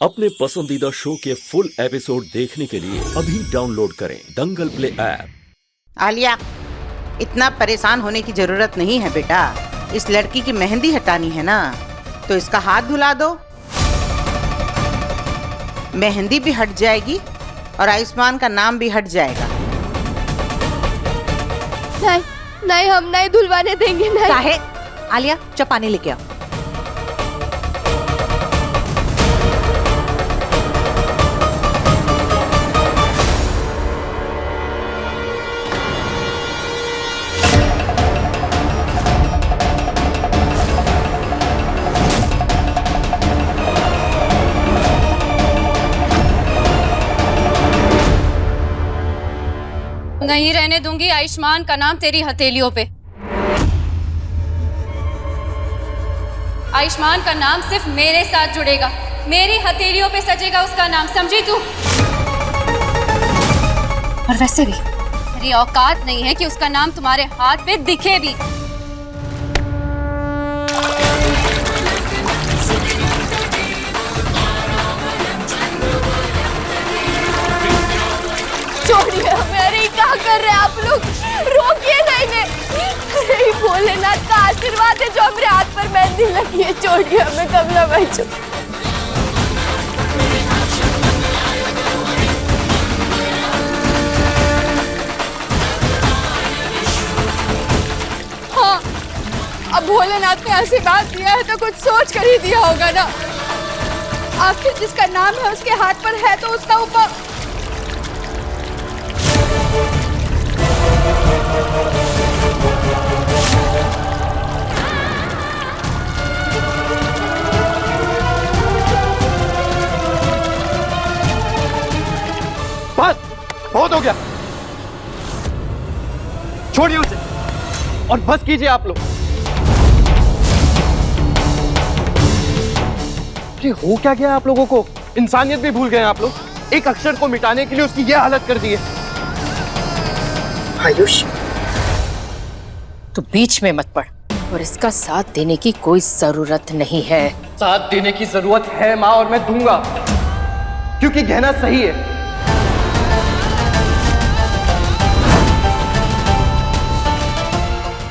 अपने पसंदीदा शो के फुल एपिसोड देखने के लिए अभी डाउनलोड करें दंगल प्ले ऐप। आलिया, इतना परेशान होने की जरूरत नहीं है बेटा। इस लड़की की मेहंदी हटानी है ना, तो इसका हाथ धुला दो, मेहंदी भी हट जाएगी और आयुष्मान का नाम भी हट जाएगा। नहीं नहीं, हम नहीं धुलवाने देंगे। नहीं। काहे? आलिया, जा पानी लेके आओ। नहीं रहने दूंगी आयुष्मान का नाम तेरी हथेलियों पे। आयुष्मान का नाम सिर्फ मेरे साथ जुड़ेगा, मेरी हथेलियों पे सजेगा उसका नाम, समझी तू? और वैसे भी तेरी औकात नहीं है कि उसका नाम तुम्हारे हाथ पे दिखे भी। छोड़िए हमें। अरे क्या कर रहे हैं आप लोग? रोकिए ना इन्हें। अरे भोलेनाथ का आशीर्वाद है जो हमारे हाथ पर मेहंदी लगी है। छोड़िए हमें कमला भाई। हाँ, अब भोलेनाथ ने आशीर्वाद दिया है तो कुछ सोच कर ही दिया होगा ना। आखिर जिसका नाम है उसके हाथ पर है तो उसका ऊपर। बस बहुत हो गया, छोड़िए उसे और बस कीजिए आप लोग। ये हो क्या गया आप लोगों को? इंसानियत भी भूल गए आप लोग। एक अक्षर को मिटाने के लिए उसकी ये हालत कर दी है। आयुष, तू बीच में मत पड़ और इसका साथ देने की कोई जरूरत नहीं है। साथ देने की जरूरत है माँ, और मैं दूंगा क्योंकि गहना सही है।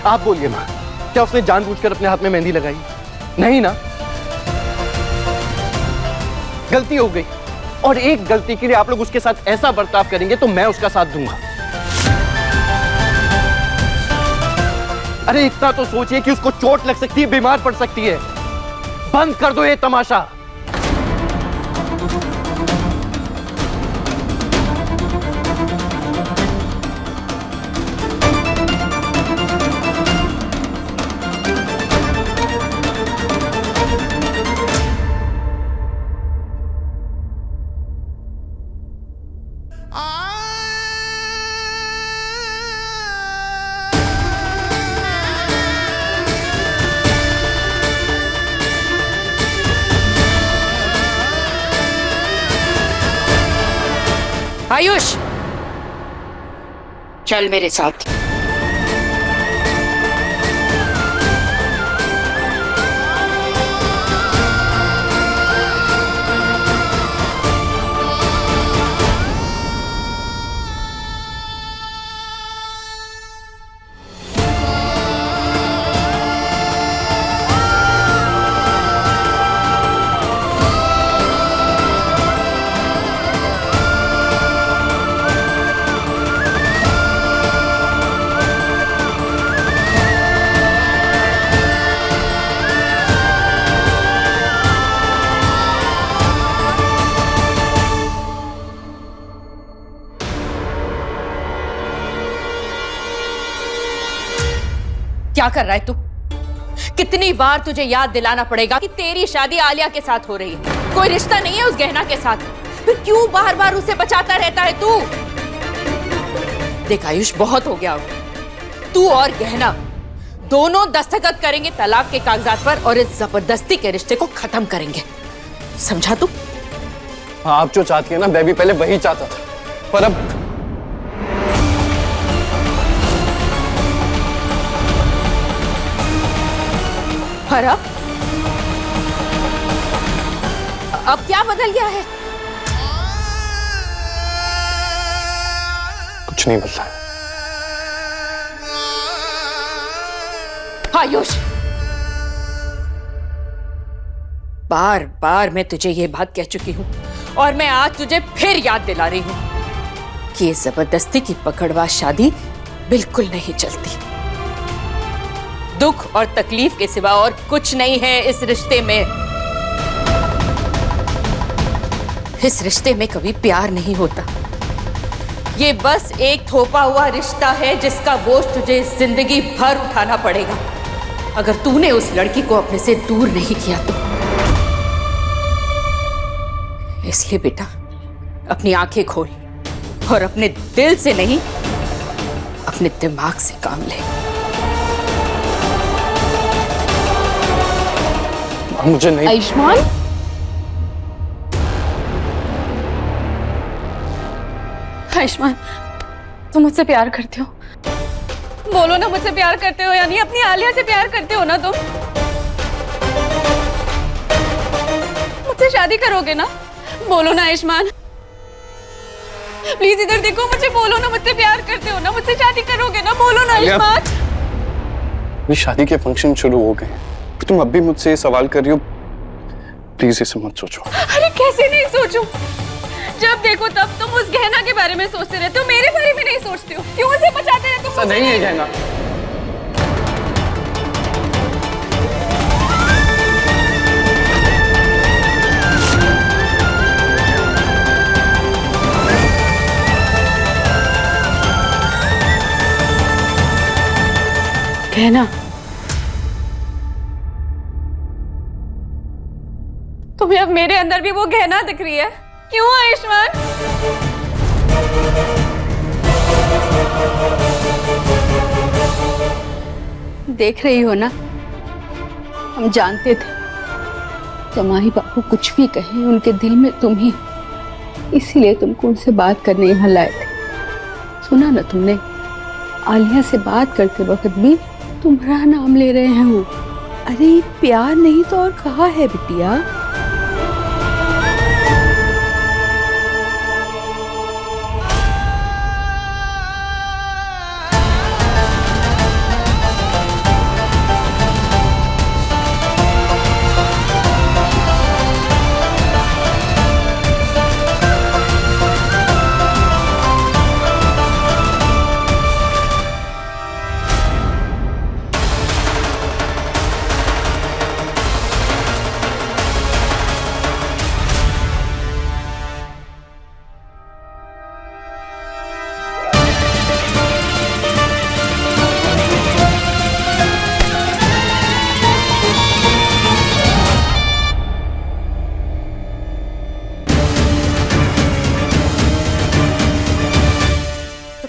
आप बोलिए माँ, क्या उसने जानबूझकर अपने हाथ में मेहंदी लगाई? नहीं ना, गलती हो गई और एक गलती के लिए आप लोग उसके साथ ऐसा बर्ताव करेंगे तो मैं उसका साथ दूंगा। अरे इतना तो सोचिए कि उसको चोट लग सकती है, बीमार पड़ सकती है। बंद कर दो ये तमाशा। आयुष, चल मेरे साथ। क्या कर रहा है तू? कितनी बार तुझे याद दिलाना पड़ेगा कि तेरी शादी आलिया के साथ हो रही है, कोई रिश्ता नहीं है उस गहना के साथ। फिर क्यों बार बार उसे बचाता रहता है तू? देख आयुष, बहुत हो गया। तू और गहना दोनों दस्तखत करेंगे तलाक के कागजात पर और इस जबरदस्ती के रिश्ते को खत्म करेंगे, समझा तू? आप जो चाहती है ना, मैं भी पहले वही चाहता था, पर अब अब क्या बदल गया है? कुछ नहीं बदला। आयुष, बार बार मैं तुझे ये बात कह चुकी हूं और मैं आज तुझे फिर याद दिला रही हूं कि ये जबरदस्ती की पकड़वा शादी बिल्कुल नहीं चलती। दुख और तकलीफ के सिवा और कुछ नहीं है इस रिश्ते में। इस रिश्ते में कभी प्यार नहीं होता। ये बस एक थोपा हुआ रिश्ता है जिसका बोझ तुझे जिंदगी भर उठाना पड़ेगा अगर तूने उस लड़की को अपने से दूर नहीं किया तो। इसलिए बेटा, अपनी आंखें खोल और अपने दिल से नहीं, अपने दिमाग से काम ले। मुझे नहीं। आयुष्मान, आयुष्मान, तुम मुझसे प्यार करते हो? बोलो ना, मुझसे प्यार करते हो या नहीं? अपनी आलिया से प्यार करते हो ना तुम? मुझसे शादी करोगे ना? बोलो ना आयुष्मान, प्लीज इधर देखो, मुझे बोलो ना, मुझसे प्यार करते हो ना? मुझसे शादी करोगे ना? बोलो ना आयुष्मान। अभी शादी के फंक्शन शुरू हो गए, तुम अब भी मुझसे ये सवाल कर रही हो। प्लीज इसे मत सोचो। अरे कैसे नहीं सोचूं? जब देखो तब तुम उस गहना के बारे में सोचते रहते हो, मेरे बारे में नहीं सोचते हो। क्यों उसे बचाते रहते हो? ऐसा नहीं है गहना। गहना तुम्हें अब मेरे अंदर भी वो गहना दिख रही है? क्यों आयुष्मान? देख रही हो ना, हम जानते थे जमाई बाबू कुछ भी कहें उनके दिल में तुम ही, इसीलिए तुमको उनसे बात करने यहाँ लाए थे। सुना ना तुमने, आलिया से बात करते वक्त भी तुम्हारा नाम ले रहे हैं वो। अरे प्यार नहीं तो और कहाँ है बिटिया?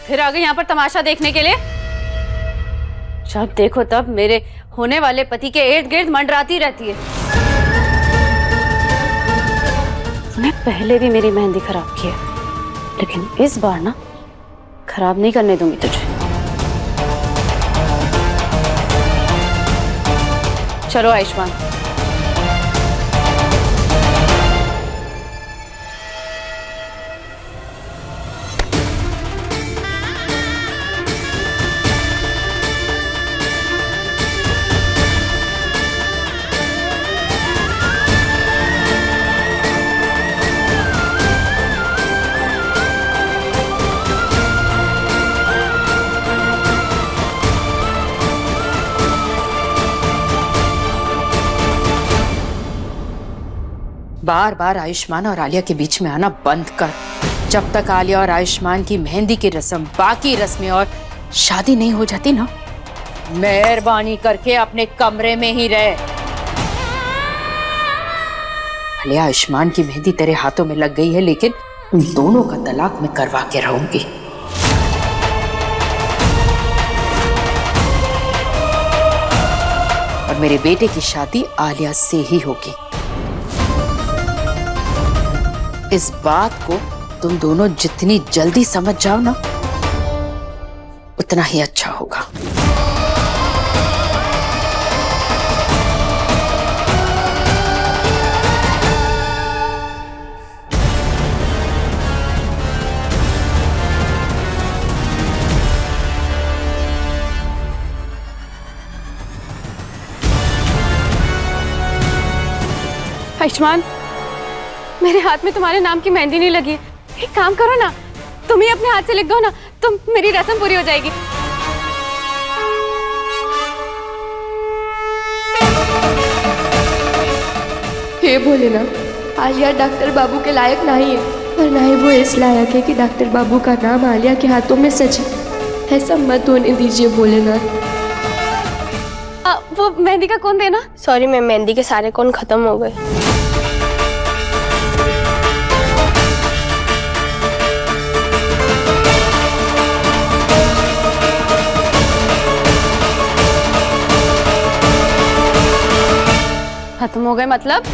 फिर आ गई यहाँ पर तमाशा देखने के लिए? जब देखो तब मेरे होने वाले पति के इर्द गिर्द मंडराती रहती है। तूने पहले भी मेरी मेहंदी खराब की है, लेकिन इस बार ना खराब नहीं करने दूंगी तुझे। चलो आयुष्मान। बार बार आयुष्मान और आलिया के बीच में आना बंद कर। जब तक आलिया और आयुष्मान की मेहंदी की रस्म, बाकी रस्में और शादी नहीं हो जाती ना, मेहरबानी करके अपने कमरे में ही रह। आलिया, आयुष्मान की मेहंदी तेरे हाथों में लग गई है, लेकिन उन दोनों का तलाक मैं करवा के रहूंगी। और मेरे बेटे की शादी आलिया से ही होगी। इस बात को तुम दोनों जितनी जल्दी समझ जाओ ना, उतना ही अच्छा होगा। आयुष्मान, मेरे हाथ में तुम्हारे नाम की मेहंदी नहीं लगी है। एक काम करो ना, तुम ही अपने हाथ से लिख दो ना, तुम मेरी रस्म पूरी हो जाएगी। हे बोले ना, आलिया डॉक्टर बाबू के लायक नहीं है, और ना ही वो इस लायक है कि डॉक्टर बाबू का नाम आलिया के हाथों में सचे। ऐसा मत होने दीजिए भोलेनाथ। वो मेहंदी का कौन देना? सॉरी मैम, मेहंदी के सारे कौन खत्म हो गए। खत्म हो गए मतलब?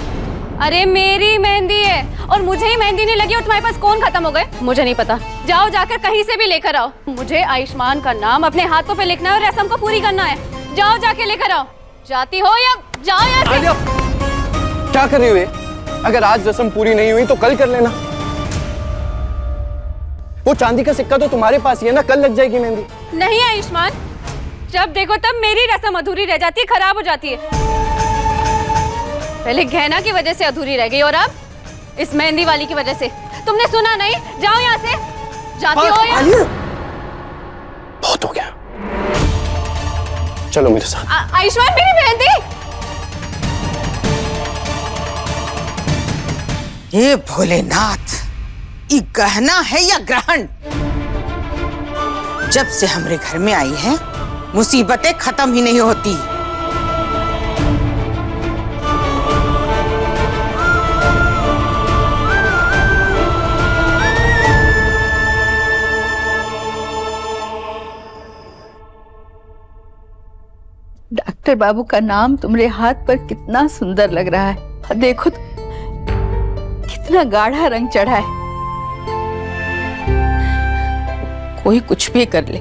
अरे मेरी मेहंदी है और मुझे ही मेहंदी नहीं लगी और तुम्हारे पास कौन खत्म हो गए? मुझे नहीं पता। जाओ जाकर कहीं से भी लेकर आओ। मुझे आयुष्मान का नाम अपने हाथों पे लिखना है और रस्म को पूरी करना है। जाओ जाके लेकर आओ। जाती हो या जाओ यहाँ से। आलिया, क्या कर रही हो ये? अगर आज रस्म पूरी नहीं हुई तो कल कर लेना। वो चांदी का सिक्का तो तुम्हारे पास ही है ना, कल लग जाएगी मेहंदी। नहीं आयुष्मान, जब देखो तब मेरी रस्म अधूरी रह जाती है, खराब हो जाती है। पहले गहना की वजह से अधूरी रह गई और अब इस मेहंदी वाली की वजह से। तुमने सुना नहीं? जाओ यहाँ से। जाती हो या बहुत हो गया, चलो मेरे साथ। आयुष्मान, मेरी मेहंदी। हे भोलेनाथ, ये गहना है या ग्रहण? जब से हमरे घर में आई है मुसीबतें खत्म ही नहीं होती। डॉक्टर बाबू का नाम तुम्हारे हाथ पर कितना सुंदर लग रहा है। और देखो तो, कितना गाढ़ा रंग चढ़ा है। कोई कुछ भी कर ले,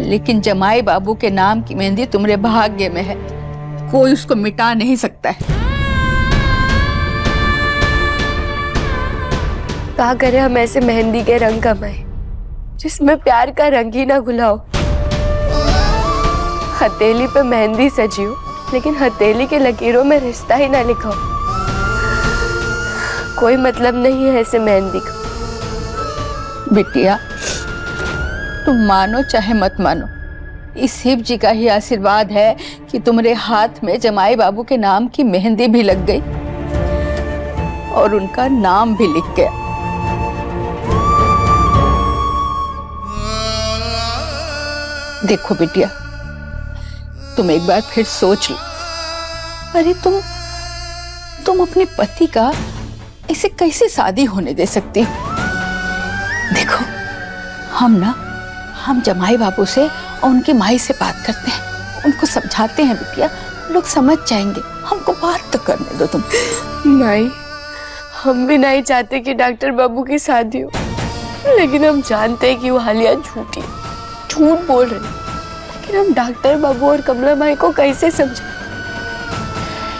लेकिन जमाई बाबू के नाम की मेहंदी तुम्हारे भाग्य में है। कोई उसको मिटा नहीं सकता है। क्या करे हम ऐसे मेहंदी के रंग कमाए जिसमें प्यार का रंग ही ना घुला हो। हथेली पे मेहंदी सजी हो, लेकिन हथेली के लकीरों में रिश्ता ही ना लिखा हो। कोई मतलब नहीं है ऐसे मेहंदी का। बिटिया, तुम मानो चाहे मत मानो, इस शिव जी का ही आशीर्वाद है कि तुम्हारे हाथ में जमाई बाबू के नाम की मेहंदी भी लग गई और उनका नाम भी लिख गया। देखो बिटिया, तुम एक बार फिर सोच लो। अरे तुम अपने पति का इसे कैसे शादी होने दे सकती हो? देखो, हम जमाई बाबू से और उनकी माई से बात करते हैं, उनको समझाते हैं बिटिया, लोग समझ जाएंगे। हमको बात तो करने दो तुम। माई, हम भी नहीं चाहते कि डॉक्टर बाबू की शादी हो, लेकिन हम जानते हैं कि वो हालिया झूठी है, झूठ बोल रही है। लेकिन हम डॉक्टर बाबू और कमला माई को कैसे समझें?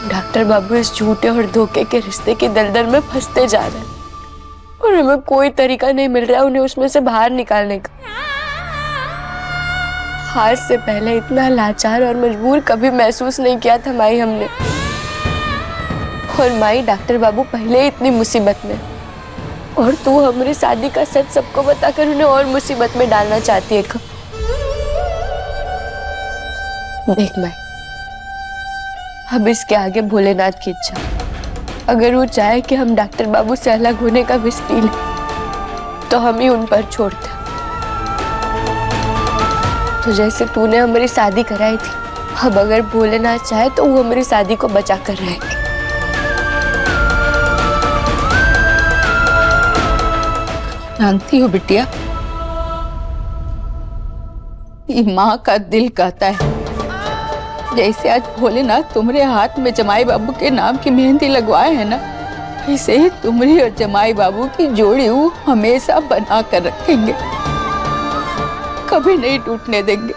डॉक्टर बाबू इस झूठे और धोखे के रिश्ते की दलदल में फंसते जा रहे हैं और हमें कोई तरीका नहीं मिल रहा उन्हें उसमें से बाहर निकालने का। हार से पहले इतना लाचार और मजबूर कभी महसूस नहीं किया था माई हमने। और माई, डॉक्टर बाबू पहले ही इतनी मुसीबत में, और तू हमारी शादी का सच सबको बताकर उन्हें और मुसीबत में डालना चाहती है। देख माई, अब इसके आगे भोलेनाथ की इच्छा। अगर वो चाहे कि हम डॉक्टर बाबू से अलग होने का विष पी लें, तो हम ही उन पर छोड़ते। तो जैसे तूने हमारी शादी कराई थी, अब अगर भोलेनाथ चाहे तो वो हमारी शादी को बचा कर रहेंगे। जानती हो बिटिया, ये माँ का दिल कहता है, जैसे आज भोलेनाथ तुम्हारे हाथ में जमाई बाबू के नाम की मेहंदी लगवाए है ना, वैसे ही तुम्हारी और जमाई बाबू की जोड़ी वो हमेशा बना कर रखेंगे, कभी नहीं टूटने देंगे।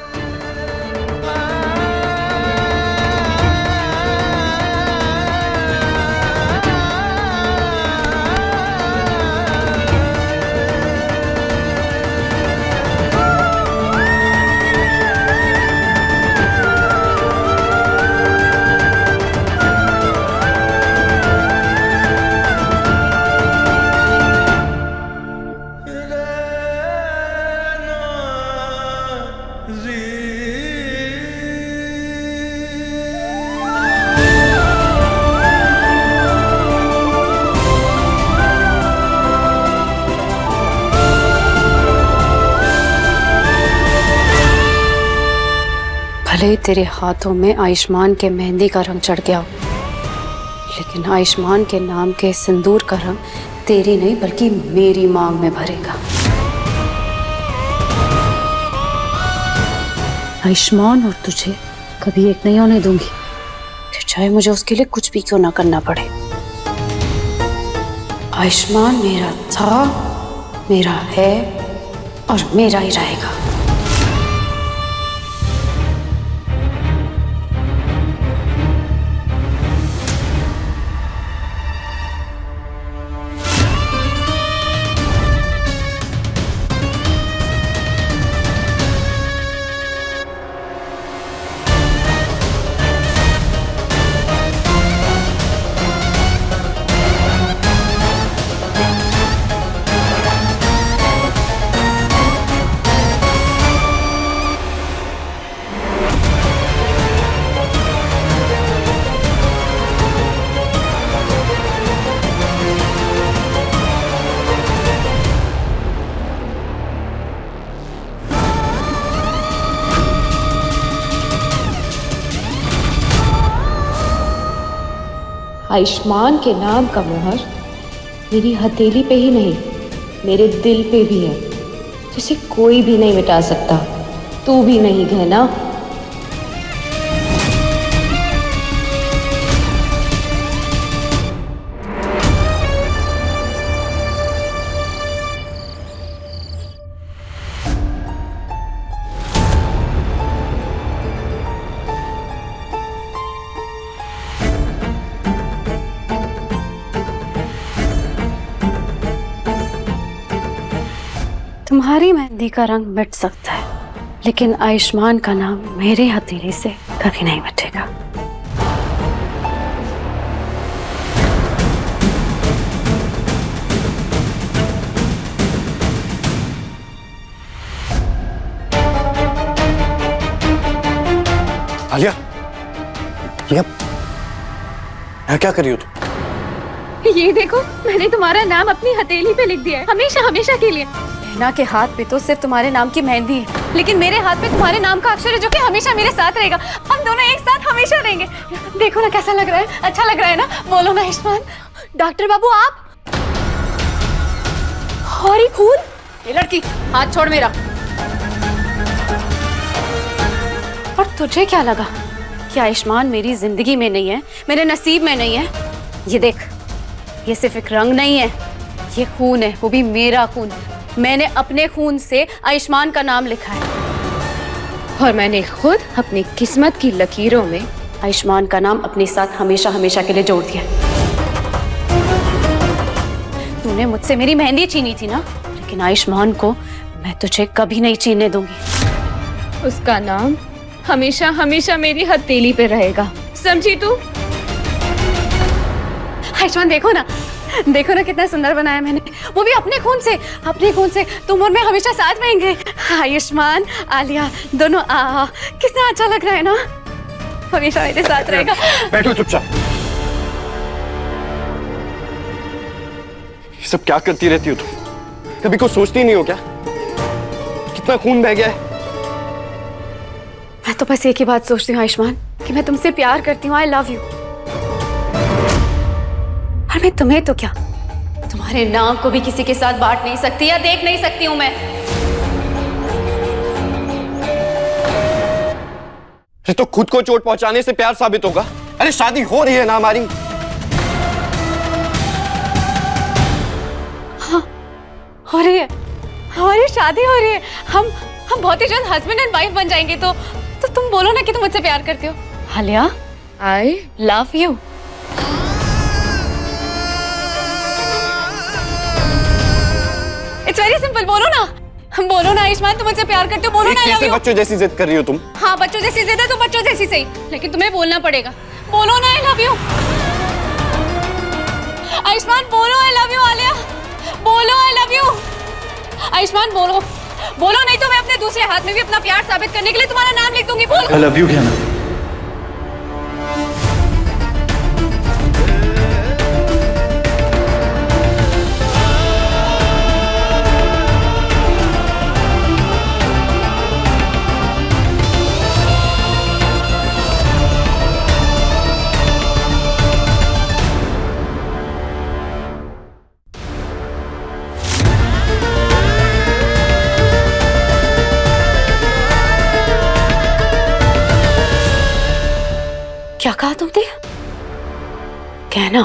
भले ही तेरे हाथों में आयुष्मान के मेहंदी का रंग चढ़ गया हो, लेकिन आयुष्मान के नाम के सिंदूर का रंग तेरी नहीं बल्कि मेरी मांग में भरेगा। आयुष्मान और तुझे कभी एक नहीं होने दूंगी, फिर चाहे मुझे उसके लिए कुछ भी क्यों ना करना पड़े। आयुष्मान मेरा था, मेरा है और मेरा ही रहेगा। आयुष्मान के नाम का मोहर मेरी हथेली पे ही नहीं, मेरे दिल पे भी है, जिसे कोई भी नहीं मिटा सकता। तू भी नहीं गहना। तुम्हारी मेहंदी का रंग मिट सकता है, लेकिन आयुष्मान का नाम मेरे हथेली से कभी नहीं मिटेगा। आलिया, यहाँ क्या कर रही हो तुम? ये देखो, मैंने तुम्हारा नाम अपनी हथेली पे लिख दिया है, हमेशा हमेशा के लिए। बहना के हाथ पे तो सिर्फ तुम्हारे नाम की मेहंदी है, लेकिन मेरे हाथ पे तुम्हारे नाम का अक्षर है जो कि हमेशा मेरे साथ रहेगा। हम दोनों एक साथ हमेशा रहेंगे। देखो ना कैसा लग रहा है, अच्छा लग रहा है ना? बोलो ना आयुष्मान। डॉक्टर बाबू आप? और ये खून? ये लड़की, हाथ छोड़ मेरा। और तुझे क्या लगा कि आयुष्मान मेरी जिंदगी में नहीं है, मेरे नसीब में नहीं है? ये देख, ये सिर्फ एक रंग नहीं है, ये खून है, वो भी मेरा खून। मैंने अपने खून से आयुष्मान का नाम लिखा है, और मैंने खुद अपनी किस्मत की लकीरों में आयुष्मान का नाम अपने साथ हमेशा हमेशा के लिए जोड़ दिया। तूने मुझसे मेरी मेहंदी छीनी थी ना, लेकिन आयुष्मान को मैं तुझे कभी नहीं छीनने दूंगी। उसका नाम हमेशा हमेशा मेरी हथेली पे रहेगा, समझी तू? आयुष्मान देखो ना, देखो ना कितना सुंदर बनाया मैंने, वो भी अपने खून से, अपने खून से। तुम और मैं हमेशा साथ रहेंगे। आयुष्मान, आलिया दोनों कितना अच्छा लग रहा है ना, हमेशा मेरे साथ रहेगा। बैठो चुपचाप। ये सब क्या करती रहती हो तुम? कभी कुछ सोचती नहीं हो क्या? कितना खून बह गया है। मैं तो बस एक ही बात सोचती हूँ आयुष्मान, कि मैं तुमसे प्यार करती हूँ। I love you. और मैं तुम्हें तो क्या, तुम्हारे नाम को भी किसी के साथ बांट नहीं सकती या देख नहीं सकती हूँ मैं। अरे तो खुद को चोट पहुंचाने से प्यार साबित होगा? अरे शादी हो रही है ना हमारी। हाँ, हो रही है, हमारी शादी हो रही है। हम बहुत ही जल्द हस्बैंड एंड वाइफ बन जाएंगे। तो तुम बोलो ना कि तुम मुझसे प्यार करती हो। Alia, I love you. It's very simple, बोलो ना, बोलो ना आयुष्मान, तुम मुझसे प्यार करते हो, बोलो ना। कैसे बच्चों जैसी जिद कर रही हो तुम? हाँ, बच्चों जैसी जिद है तो बच्चों जैसी सही, लेकिन तुम्हें बोलना पड़ेगा। बोलो ना आई लव यू। आयुष्मान बोलो आई लव यू। आलिया बोलो आई लव यू। आयुष्मान बोलो, बोलो, नहीं तो मैं अपने दूसरे हाथ में भी अपना प्यार साबित करने के लिए तुम्हारा नाम लिख दूंगी। बोलो। आई लव यू क्या ना? क्या कहा तुमने? गहना?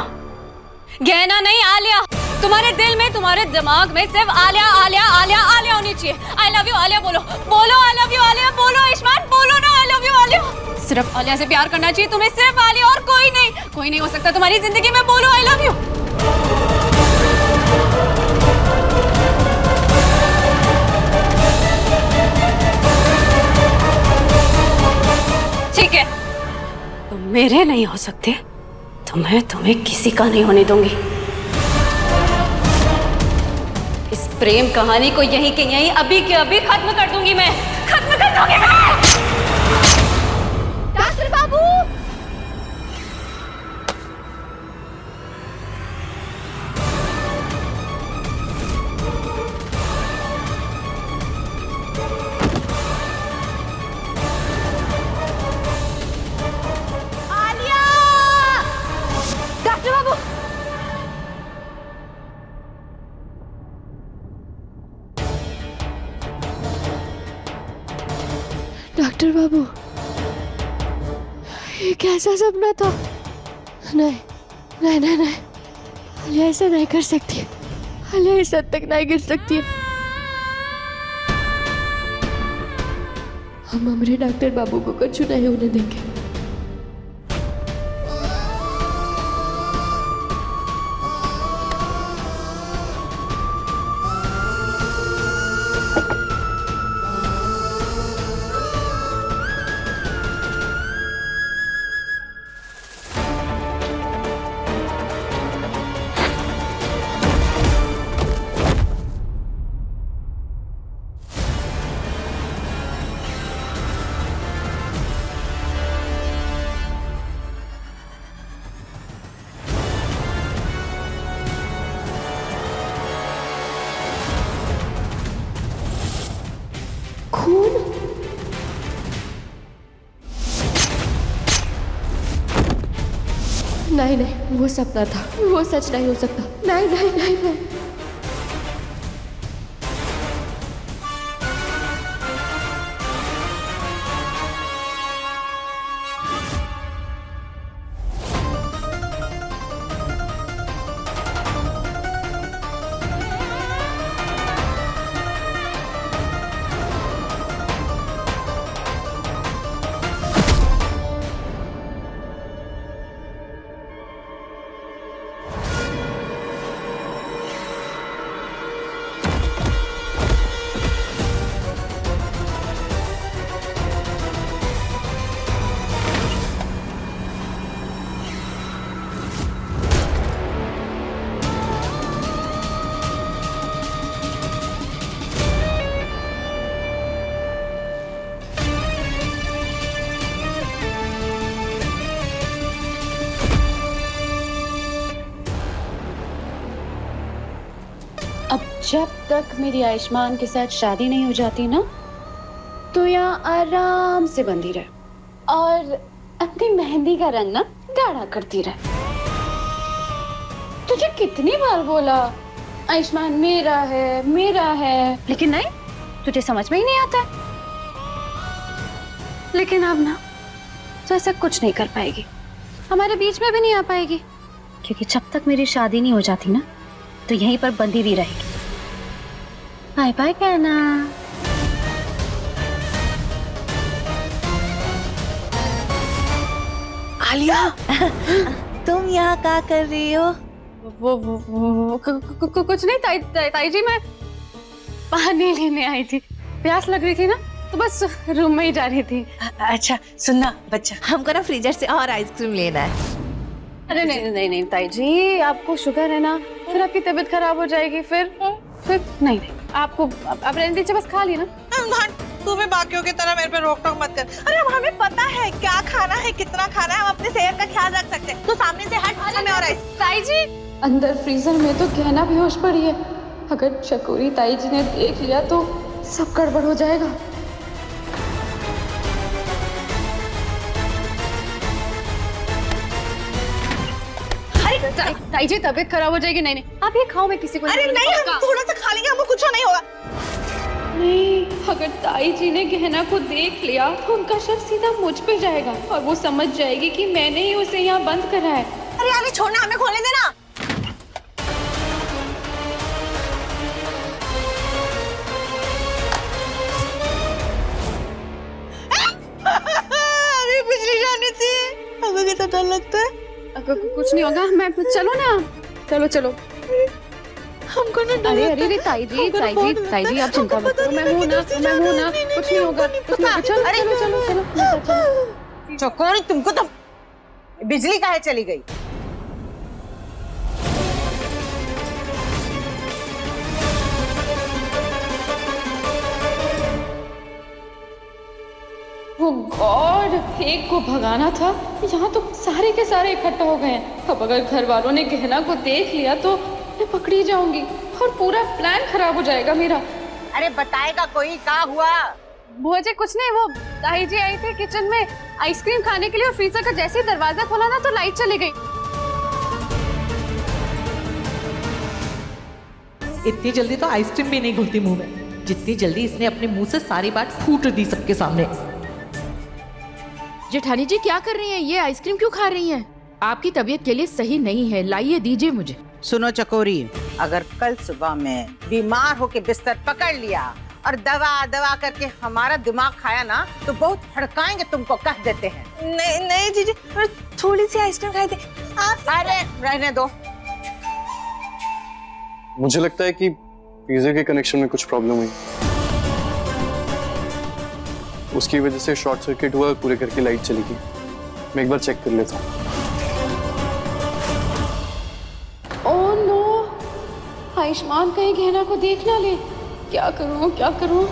गहना नहीं, आलिया। तुम्हारे दिल में, तुम्हारे दिमाग में सिर्फ आलिया आलिया आलिया आलिया होनी चाहिए। आई लव यू आलिया बोलो, बोलो आई लव यू आलिया, बोलो आयुष्मान, बोलो ना आई लव यू आलिया। सिर्फ आलिया से प्यार करना चाहिए तुम्हें, सिर्फ आलिया, और कोई नहीं। कोई नहीं हो सकता तुम्हारी जिंदगी में। बोलो आई लव यू। ठीक है, तुम मेरे नहीं हो सकते तो मैं तुम्हें किसी का नहीं होने दूंगी। इस प्रेम कहानी को यहीं के यहीं अभी के अभी खत्म कर दूंगी मैं, खत्म कर दूंगी मैं। डॉक्टर बाबू! आलिया! डॉक्टर बाबू! डॉक्टर बाबू, ये कैसा सपना था? नहीं नहीं नहीं नहीं, आलिया ऐसा नहीं कर सकती। आलिया इस हद तक नहीं गिर सकती है। हम हमारे डॉक्टर बाबू को कुछ नहीं होने देंगे। खून? नहीं नहीं, वो सपना था, वो सच नहीं हो सकता। नहीं नहीं नहीं नहीं। अब जब तक मेरी आयुष्मान के साथ शादी नहीं हो जाती ना, तो यहाँ आराम से बंधी रहे और अपनी मेहंदी का रंग ना गाढ़ा करती रहे। तुझे कितनी बार बोला आयुष्मान मेरा है, लेकिन नहीं, तुझे समझ में ही नहीं आता। लेकिन अब ना तो ऐसा कुछ नहीं कर पाएगी, हमारे बीच में भी नहीं आ पाएगी, क्योंकि जब तक मेरी शादी नहीं हो जाती ना, तो यहीं पर बंधी हुई रहेगी। बाय बाय कहना। आलिया, तुम यहाँ क्या कर रही हो? कुछ नहीं ताई जी, मैं पानी लेने आई थी, प्यास लग रही थी ना, तो बस रूम में ही जा रही थी। अच्छा सुनना बच्चा, हमको ना फ्रीजर से और आइसक्रीम लेना है। अरे नहीं नहीं नहीं ताई जी, आपको शुगर है ना, फिर आपकी तबीयत खराब हो जाएगी। फिर नहीं आपको अब रहने दीजिए, बस खा ली ना। तू भी बाकियों की तरह मेरे पे रोक टोक मत कर। अरे अब हमें पता है क्या खाना है, कितना खाना है, हम अपनी सेहत का ख्याल रख सकते हैं। तो सामने से हट, हमें और ताई जी अंदर फ्रीजर में तो गहना बेहोश पड़ी है। अगर चकोरी ताई जी ने देख लिया तो सब गड़बड़ हो जाएगा। ताई जी तबीयत खराब हो जाएगी। नहीं आप ये खाओ, मैं किसी को अरे नहीं, हम थोड़ा सा खा लेंगे, हमको कुछ नहीं होगा। नहीं, अगर ताई जी ने गहना को देख लिया तो उनका शक सीधा मुझ पे जाएगा और वो समझ जाएगी कि मैंने ही उसे यहाँ बंद करा है। अरे आगे छोड़ना, हमें खोलने देना। अभी बिजली जानी थी, हमें कितना डर लगता है। कुछ नहीं होगा, मैं चलो ना, चलो चलो। हमको ना डर अरे लगता अरे है। ताई जी हमको ताई बहुत जी डर ताई जी लगता आप है। चिंता हमको मत करो, पता मैं हूँ ना, नहीं, मैं हूँ ना, नहीं, कुछ नहीं होगा, कुछ नहीं होगा। चलो चलो चलो चलो चलो। चकोरी, तुमको तो बिजली काहे चली गई? वो गॉड, एक को भगाना था, यहाँ तो सारे के सारे इकट्ठा हो गए हैं। अब अगर घर वालों ने गहना को देख लिया तो मैं पकड़ी जाऊंगी और पूरा प्लान खराब हो जाएगा मेरा। अरे बताएगा कोई, क्या हुआ? बुआ जी कुछ नहीं, वो ताई जी आई थी किचन में आइसक्रीम खाने के लिए और फ्रीजर का जैसे ही दरवाजा खोला ना तो लाइट चली गई। इतनी जल्दी तो आइसक्रीम भी नहीं घुलती मुंह में, जितनी जल्दी इसने अपने मुंह से सारी बात फूट दी सबके सामने। जेठानी जी क्या कर रही हैं? ये आइसक्रीम क्यों खा रही हैं? आपकी तबीयत के लिए सही नहीं है, लाइए दीजिए मुझे। सुनो चकोरी, अगर कल सुबह में बीमार होके बिस्तर पकड़ लिया और दवा दवा करके हमारा दिमाग खाया ना तो बहुत फड़काएंगे तुमको, कह देते हैं। नहीं नहीं जीजी, थोड़ी सी आइसक्रीम खाई थी। अरे रहने दो। मुझे लगता है कि फ्रीजर के कनेक्शन में कुछ प्रॉब्लम हुई, उसकी वजह से शॉर्ट सर्किट हुआ और पूरे घर की लाइट चली गई। मैं एक बार चेक कर लेता हूँ। ओह नो, आयुष्मान कहीं गहना को देख ना ले। क्या करूं क्या करूं?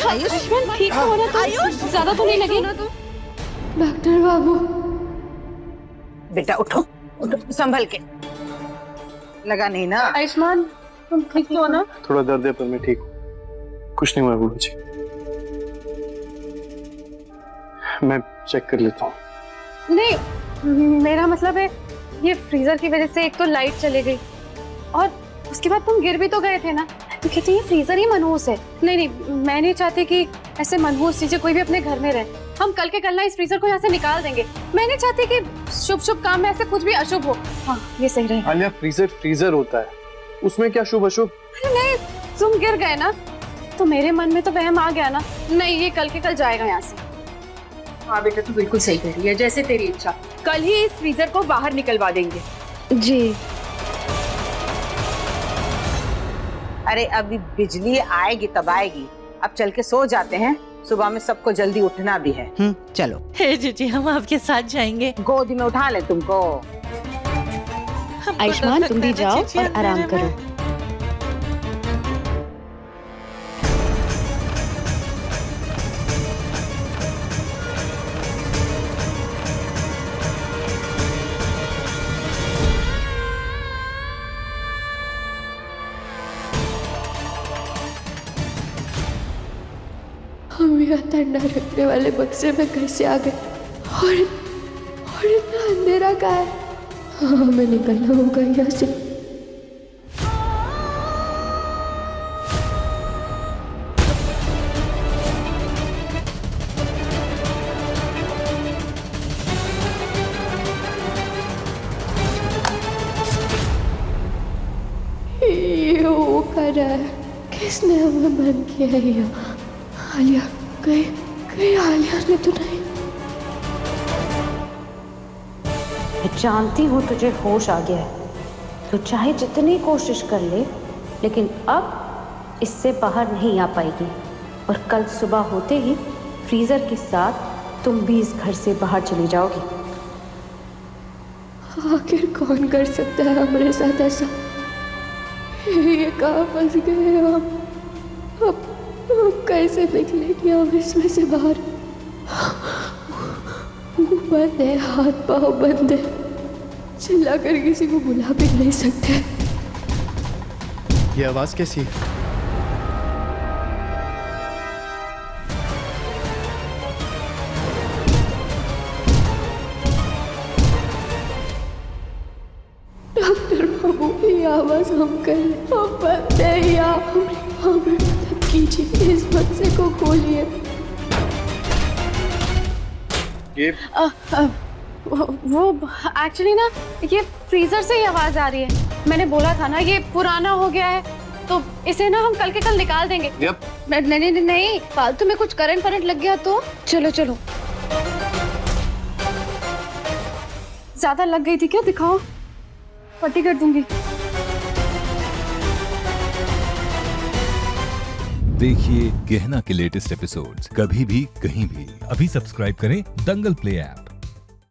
आयुष्मान ठीक हो रहा था? ज्यादा तो नहीं लगी? डॉक्टर बाबू। बेटा उठो उठो, संभल के। लगा नहीं ना? आयुष्मान तुम ठीक हो ना? थोड़ा दर्द है पर मैं ठीक हूँ, कुछ नहीं हुआ गुरु जी। मैं चेक कर लेता हूँ। नहीं, मेरा मतलब है ये फ्रीजर की वजह से एक तो लाइट चली गई और उसके बाद तुम गिर भी तो गए थे ना, तो कहते हैं ये फ्रीजर ही मनहूस है। नहीं, मैं नहीं चाहती कि ऐसे मनहूस चीजें कोई भी अपने घर में रहे। हम कल के कल ना इस फ्रीजर को यहाँ से निकाल देंगे। मैं नहीं चाहती कि शुभ शुभ काम में ऐसे कुछ भी अशुभ हो। हाँ ये सही रहेगा। आलिया, फ्रीजर फ्रीजर होता है, उसमें क्या शुभ अशुभ? अरे नहीं, तुम गिर गए ना तो मेरे मन में तो वहम आ गया ना। नहीं, ये कल के कल जाएगा यहाँ से। हाँ बेटा, तू बिल्कुल सही कह रही है, जैसे तेरी इच्छा। कल ही इस फ्रीजर को बाहर निकलवा देंगे। जी। अरे अभी बिजली आएगी तब आएगी, अब चल के सो जाते हैं, सुबह में सबको जल्दी उठना भी है। चलो। हे जीजी, हम आपके साथ जाएंगे। गोदी में उठा ले तुमको। आयुष्मान तुम भी जाओ और आराम करो। हम यहाँ ठंडा रखने वाले बक्से में कैसे आ गए? और इतना अंधेरा का है। हाँ, हमें निकलना होगा यहाँ से। ये वो कर रहा है, किसने हमें बंद किया है यहाँ? आलिया, कहीं आलिया ने तो नहीं? मैं जानती हूँ तुझे होश आ गया है, तू चाहे जितनी कोशिश कर ले लेकिन अब इससे बाहर नहीं आ पाएगी। और कल सुबह होते ही फ्रीजर के साथ तुम भी इस घर से बाहर चली जाओगी। आखिर कौन कर सकता है हमारे साथ ऐसा? ये कहाँ फंस गए हम? अब कैसे निकलेंगे हम इसमें से बाहर? मुंह बंद है, हाथ पाँव बंद है, चिल्लाकर किसी को बुला भी नहीं सकते। ये आवाज कैसी है? काम करें। अब बंदे या हमें मदद कीजिए, इस बच्चे को खोलिए। ये वो एक्चुअली ना ये फ्रीजर से ही आवाज आ रही है। मैंने बोला था ना ये पुराना हो गया है, तो इसे ना हम कल के कल निकाल देंगे। नहीं, फालतू में कुछ करंट लग गया तो चलो ज्यादा लग गई थी क्या? दिखाओ, पट्टी कर दूंगी। देखिए गहना के लेटेस्ट एपिसोड्स कभी भी कहीं भी। अभी सब्सक्राइब करें दंगल प्ले ऐप।